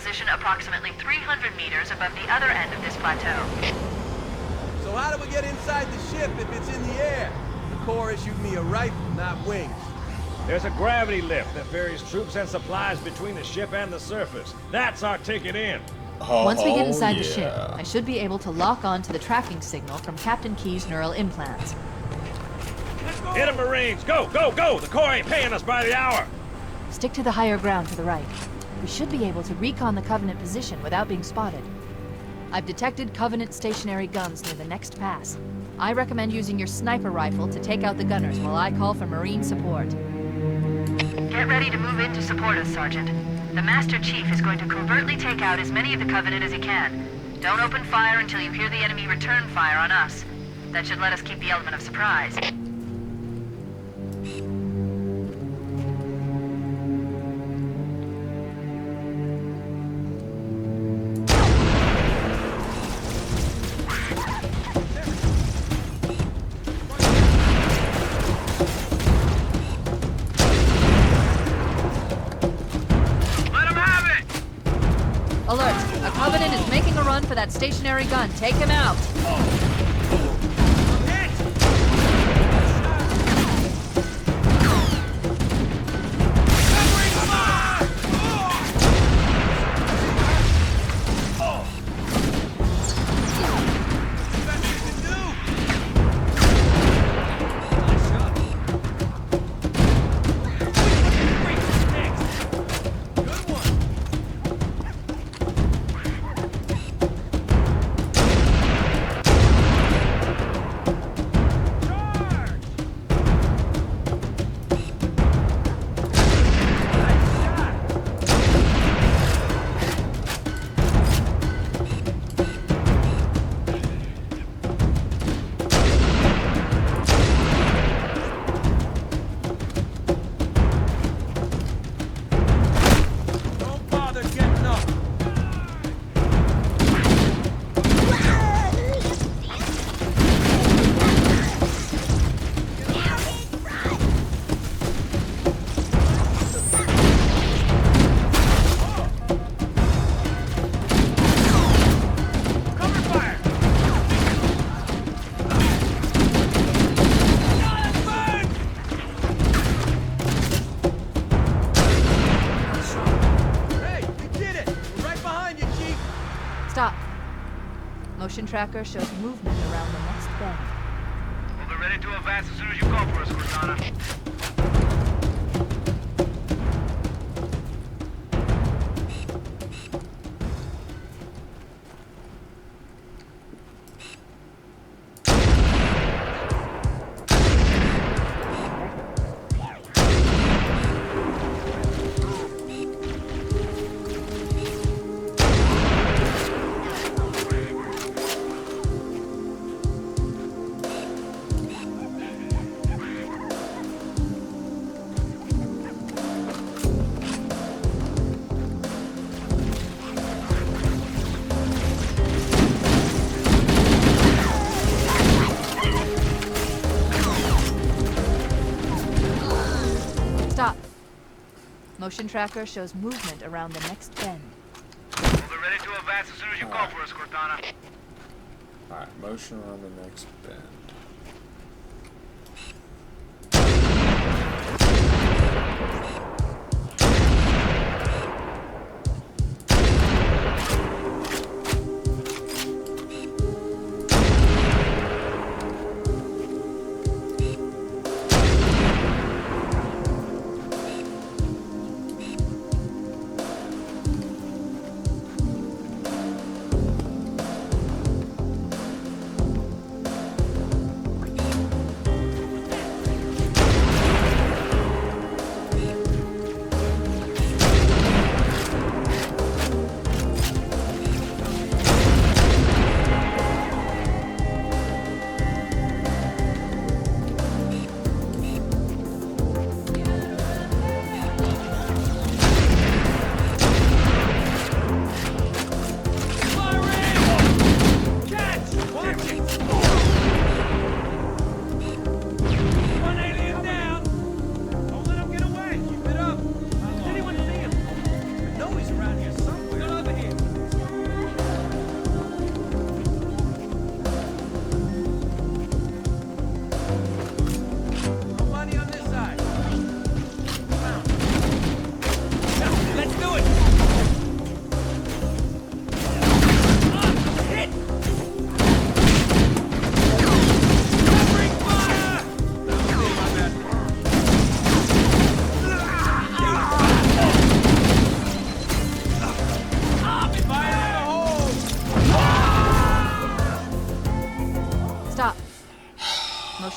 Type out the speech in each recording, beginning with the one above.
position approximately 300 meters above the other end of this plateau. So how do we get inside the ship if it's in the air? The Corps issued me a rifle, not wings. There's a gravity lift that ferries troops and supplies between the ship and the surface. That's our ticket in. Once we get inside the ship, I should be able to lock on to the tracking signal from Captain Key's neural implants. Hit 'em, Marines! Go, go, go! The Corps ain't paying us by the hour! Stick to the higher ground to the right. We should be able to recon the Covenant position without being spotted. I've detected Covenant stationary guns near the next pass. I recommend using your sniper rifle to take out the gunners while I call for Marine support. Get ready to move in to support us, Sergeant. The Master Chief is going to covertly take out as many of the Covenant as he can. Don't open fire until you hear the enemy return fire on us. That should let us keep the element of surprise. Alert! A Covenant is making a run for that stationary gun. Take him out! Stop. Motion tracker shows movement around the next bend. We'll be ready to advance as soon as you call for us, Cortana. Motion tracker shows movement around the next bend. We'll be ready to advance as soon as you call for us, Cortana. Alright, motion around the next bend.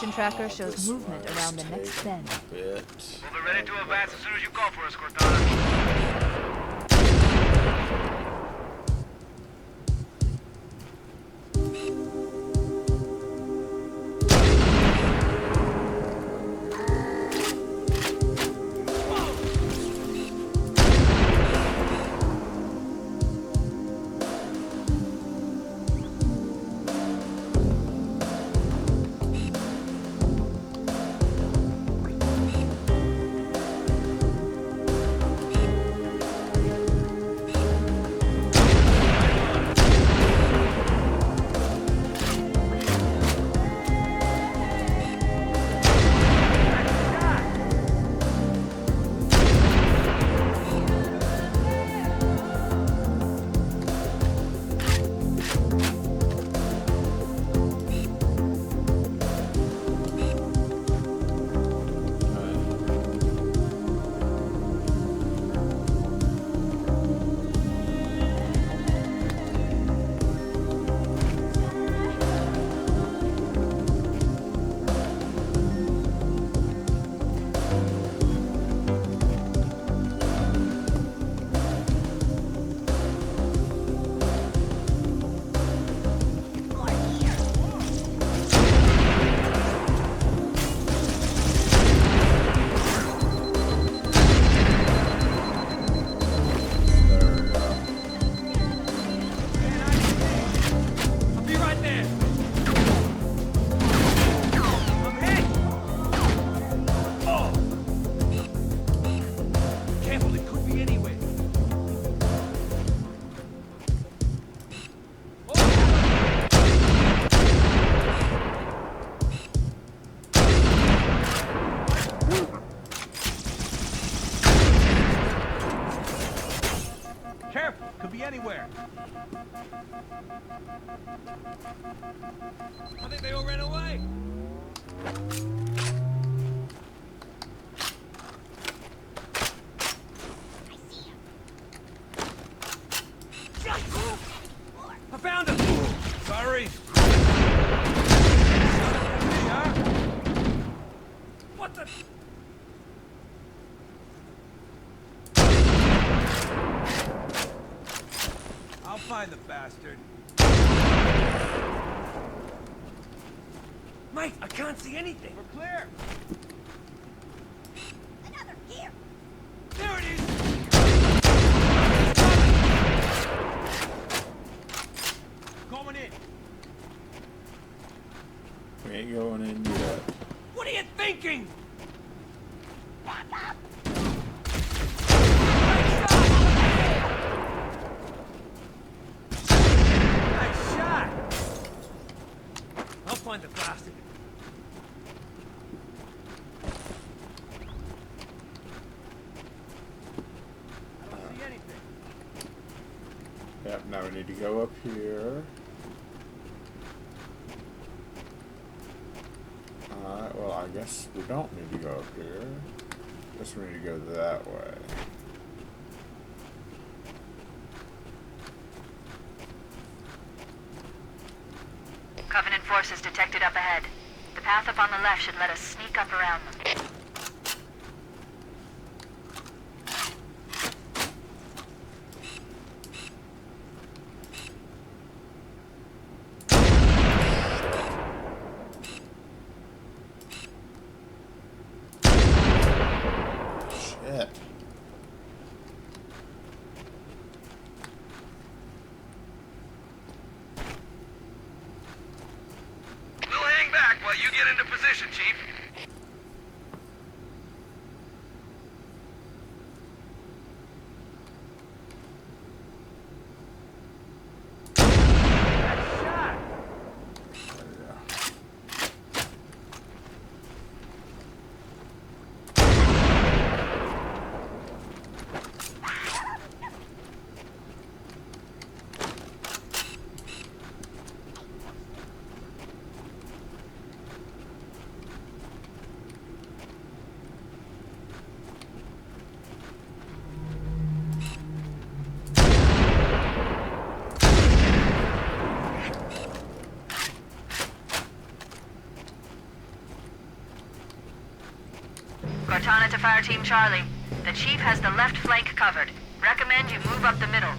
motion tracker shows This movement one's around the next taking bend. a bit. We'll be ready to advance as soon as you call for us, Cortana. Careful, could be anywhere. I think they all ran away. I found him! Sorry. What the? I'll find the bastard. Mate, I can't see anything. We're clear. Another here. There it is. Going in. We ain't going in yet. What are you thinking? Nice shot. I'll find the bastard. I don't see anything. Yep, now we need to go up here. Alright, well, I guess we don't need to go up here. Guess we need to go that way. Covenant forces detected up ahead. The path up on the left should let us sneak up around them. Shit. We'll hang back while you get into position, Chief. to Fire Team Charlie. The Chief has the left flank covered. Recommend you move up the middle.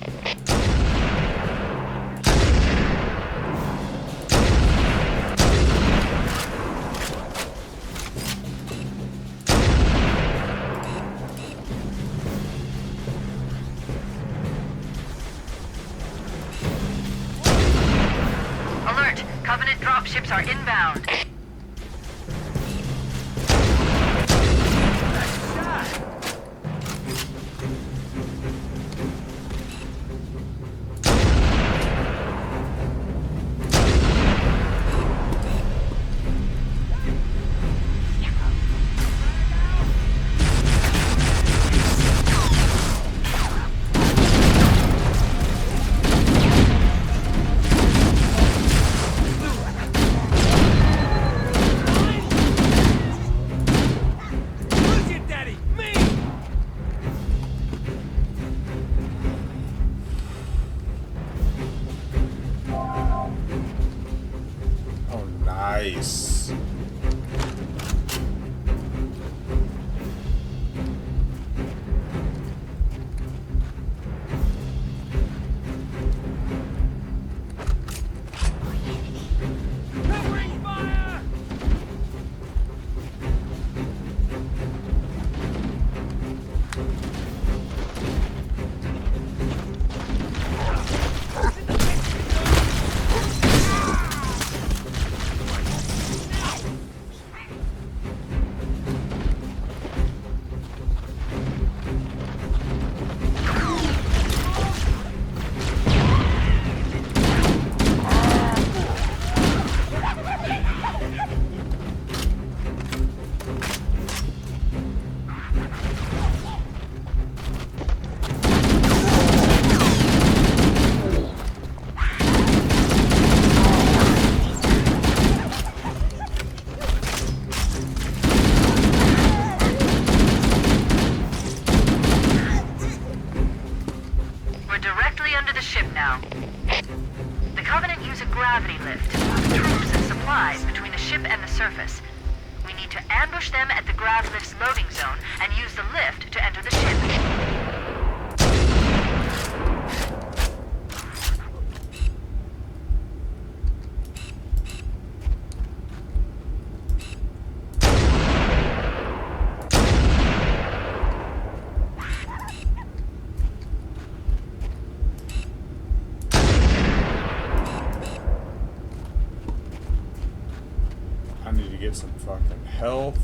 Alert! Covenant dropships are inbound. Oh, nice. We're directly under the ship now. The Covenant use a gravity lift to move troops and supplies between the ship and the surface. We need to ambush them at the grav lift's loading zone and use the lift to enter the ship. I need to get some fucking health.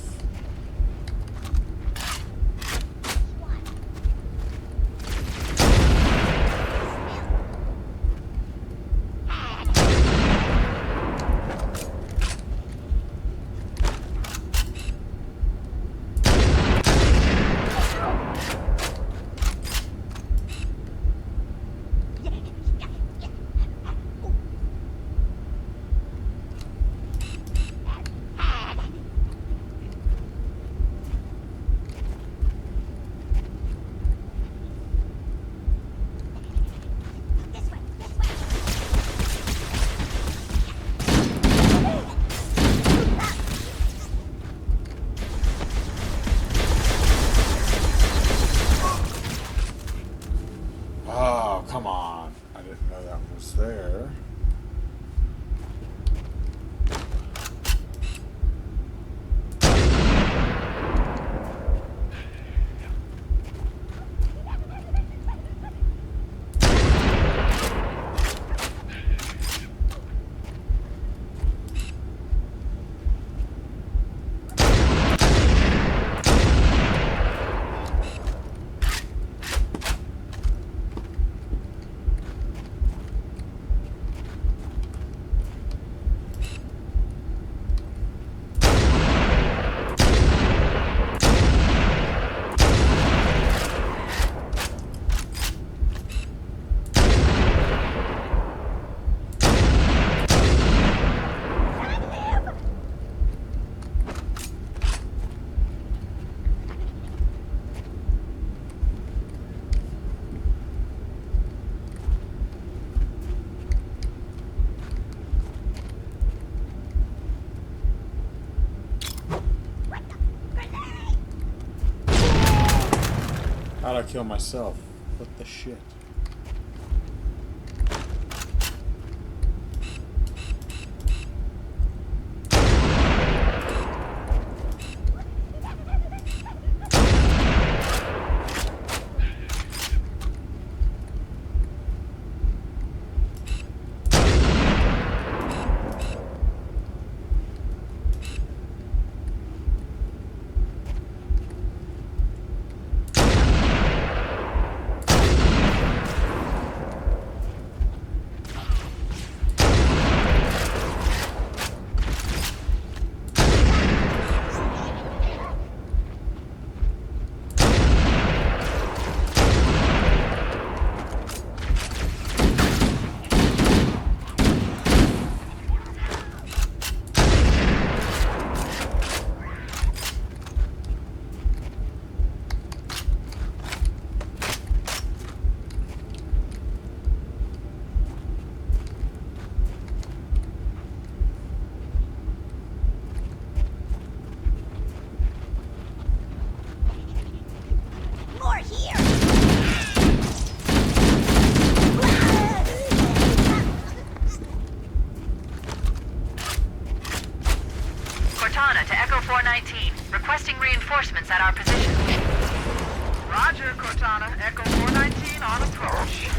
Oh, come on. I didn't know that was there. I kill myself? What the shit? Cortana to Echo 419, requesting reinforcements at our position. Roger, Cortana. Echo 419 on approach.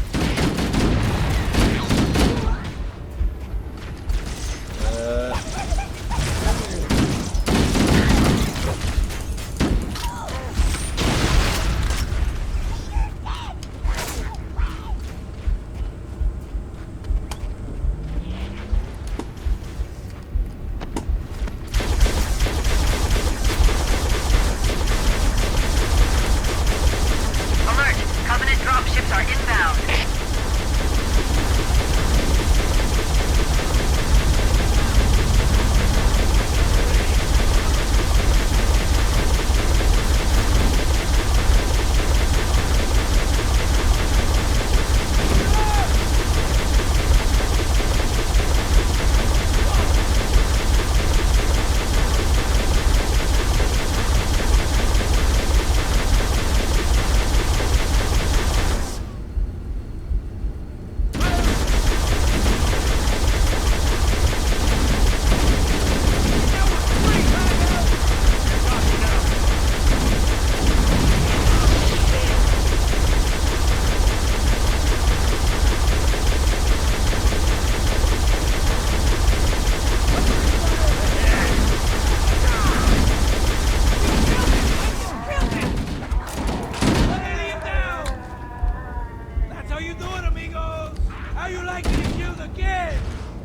Alert! Covenant dropships are inbound.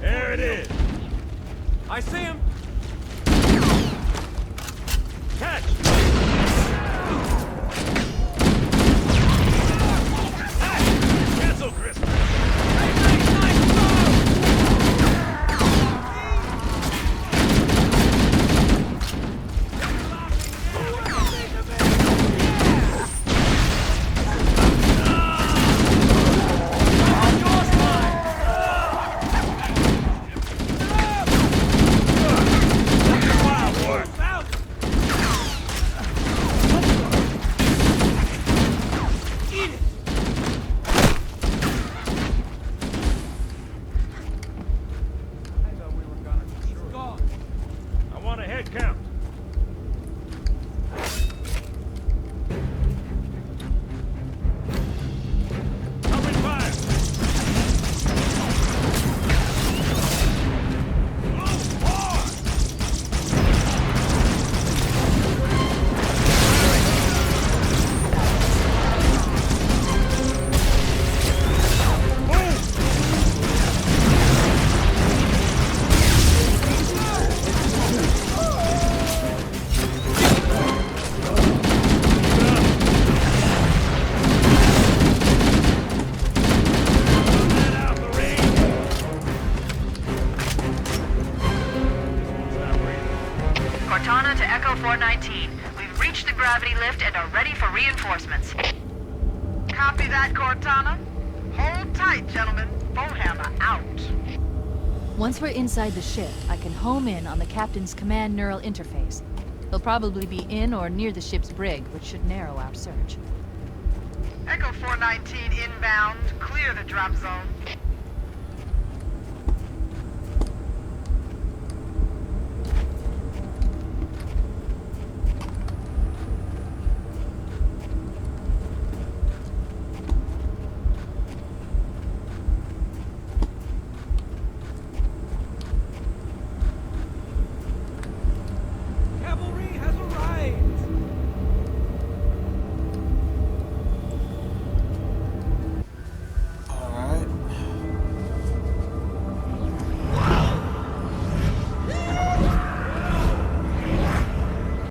There it is. I see him. Catch! Hey! Cancel Christmas! I want a head count. Open fire! Move hard! Let out the range! Cortana to Echo 419. We've reached the gravity lift and are ready for reinforcements. Copy that, Cortana. Hold tight, gentlemen. Bowhammer out. Once we're inside the ship, I can home in on the captain's command neural interface. He'll probably be in or near the ship's brig, which should narrow our search. Echo 419 inbound. Clear the drop zone.